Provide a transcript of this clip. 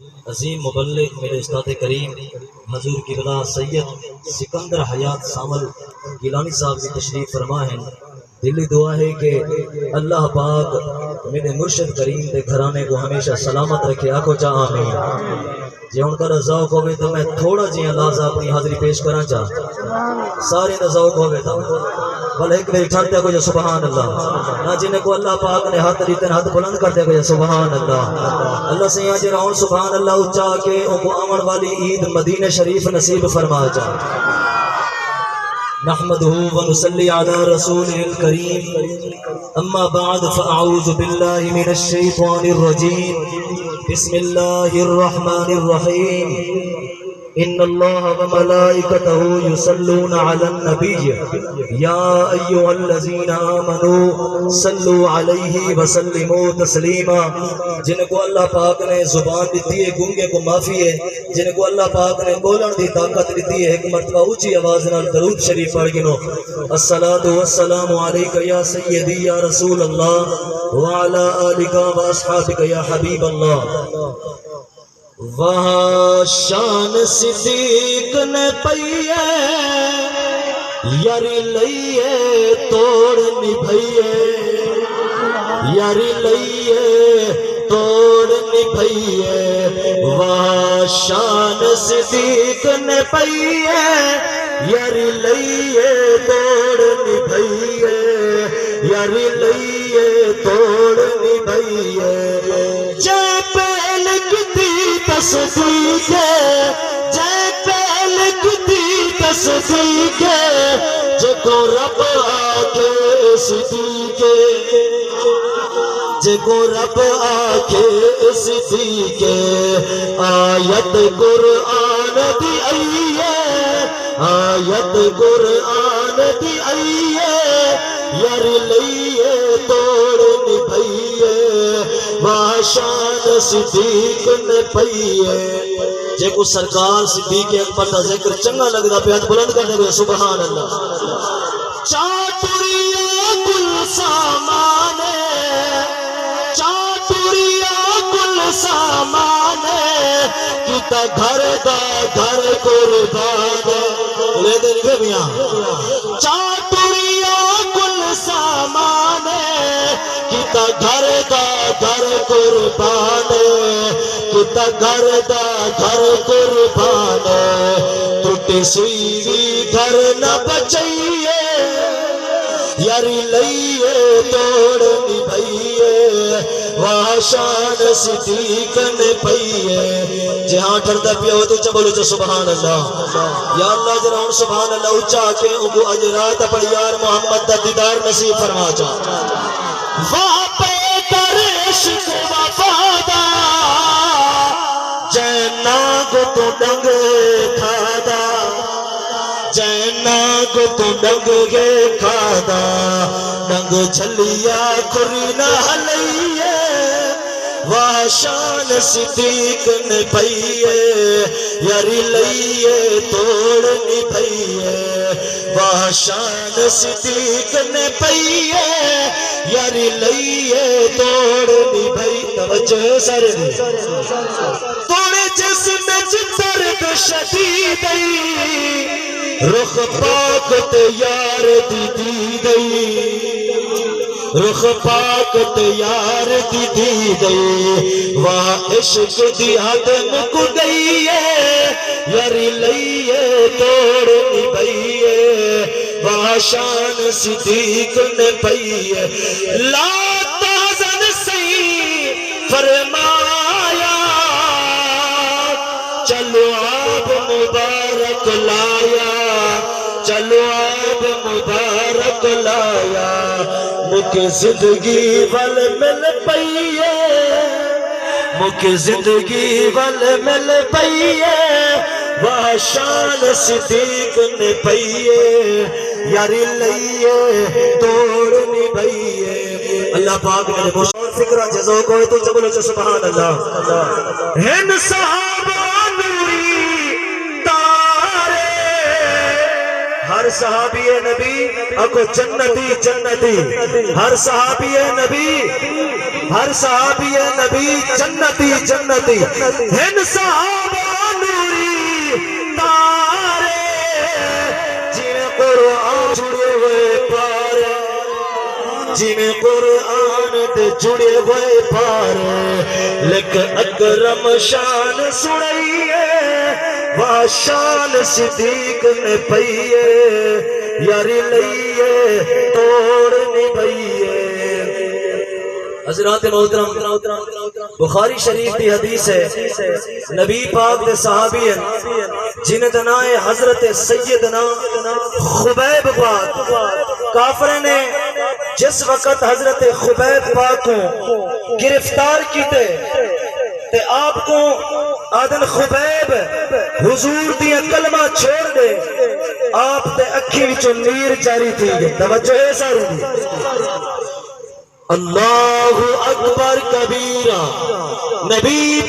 عظیم مبلغ میرے استاد کریم حضور کی بلا سید سکندر حیات سامل گیلانی صاحب کی تشریف فرما ہے۔ دلی دعا ہے کہ اللہ پاک میرے مرشد کریم دے گھرانے کو ہمیشہ سلامت رکھے، آکھو چاہ آمین۔ جی ان کا رضاؤ کو بھی تو میں تھوڑا جی اندازہ اپنی حاضری پیش کرنا چاہ سارے رضاؤ کو بھی تو بل ایک میری ٹھانتے کو جو سبحان اللہ نہ جنہیں کو اللہ پاک نے ہاتھ دیتے ہاتھ بلند کرتے کو جو سبحان اللہ اللہ سے یہاں جی رہون سبحان اللہ اچھا کہ ان کو آمن والی عید مدینہ شریف نصیب فرما جا۔ نحمده ونصلي على رسوله الكريم اما بعد فاعوذ بالله من الشيطان الرجيم بسم الله الرحمن الرحيم ان الله وملائكته يصلون على النبي يا ايها الذين امنوا صلوا عليه وسلموا تسليما۔ جن کو اللہ پاک نے زبان دیتی ہے گونگے کو معافی ہے، جن کو اللہ پاک نے بولن دی طاقت دیتی ہے ایک مرتبہ اونچی آواز نال درود شریف پڑھ گنو۔ الصلاۃ والسلام علیک یا سیدی یا رسول اللہ وعلی آلک واصحابک یا حبیب اللہ۔ وہاں شان صدیق نے پئیے یاری لئیے توڑ نبھئیے یاری لئیے توڑ نبھئیے۔ وہاں شان صدیق نے پئیے یاری لئیے توڑ نبھئیے یاری لئیے توڑ نبھئیے۔ جے پہل کتی تصدیق ہے جے پہل کتی تصدیق ہے جے کو رب آکے صدیق ہے جے کو رب آکے صدیق ہے۔ آیت قرآن دی آئیے آیت قرآن دی آئیے یاری لئیے توڑ نبھئیے وہاں شان صدیق نے پئیے۔ جے کو سرکار صدیق اکبر دا ذکر چنگا لگدا پہ ہاتھ بلند کرنے کو سبحان اللہ۔ چاتوریا کل سامانے چاتوریا کل سامانے کیتا گھر دا گھر قربان لے دے نہیں بیاں چاتوریا کل سامانے کیتا گھر دا گھر قربان کیتا گھر دا گھر قربان۔ ٹوٹی سوئی گھر نہ بچائیے یاری لئیے توڑ نبھئیے وہاں شان صدیق نے پئیے۔ جہاں ٹھردہ پیا ہو تو اچھا بولو جو سبحان اللہ۔ یا اللہ جرہون سبحان اللہ اچھا کہ ان کو اجرات پڑھ یار محمد دا دیدار نصیب فرما جا۔ وہاں پہ در عشق وفادا جینا کو تو ڈنگ کھادا جینا کو تو ڈنگ گے کھادا ڈنگ جھلیا کھری نہ ہلئیے وہاں شان صدیق نے پئیے یاری لئیے توڑ نبھئیے وہاں شان صدیق نے پئیے یاری لئیے توڑ نبھئیے۔ توجہ سارے توڑے جسم درد شدید رخ پاک تیار دی گئی رخ پاک تیار دی گئی وہاں عشق دی حد مک گئی ہے یاری لئیے توڑ نبھئیے وہاں شان صدیق نے پئیے۔ لا تحزن سی فرمایا چلو آپ مبارک لایا چلو آپ مبارک لایا مکہ زندگی ول مل پئیے مکہ زندگی ول مل پئیے وہاں شان صدیق نے پئیے یاری لئیے توڑ نبھئیے۔ اللہ پاک نے مشہور فکرہ جزو کو تو چبلو چو سبحان اللہ۔ ہن صحابہ نوری تارے ہر صحابی نبی اکو جنتی جنتی ہر صحابی نبی ہر صحابی نبی جنتی جنتی ہن صحابہ نوری تارے جن قرآن جڑے ہوئے پارے جن قرآن تے جڑے ہوئے پارے لکھ اکرم شان سنائیے وہ شان صدیق نے پئیے یاری لئیے توڑ نہیں پئیے حضرات محترم بخاری شریف کی حدیث ہے نبی پاک دے صحابی ہیں جن دا نام ہے حضرت سیدنا خبیب پاک کافر نے جس وقت حضرت خبیب پاک کو گرفتار کیتے تے آپ کو آدن خبیب حضور دیا کلمہ چھوڑ دے آپ تے اکھی وچوں نیر جاری تھی گئے توجہ ہے ساروں اللہ اکبر کبیرہ نبی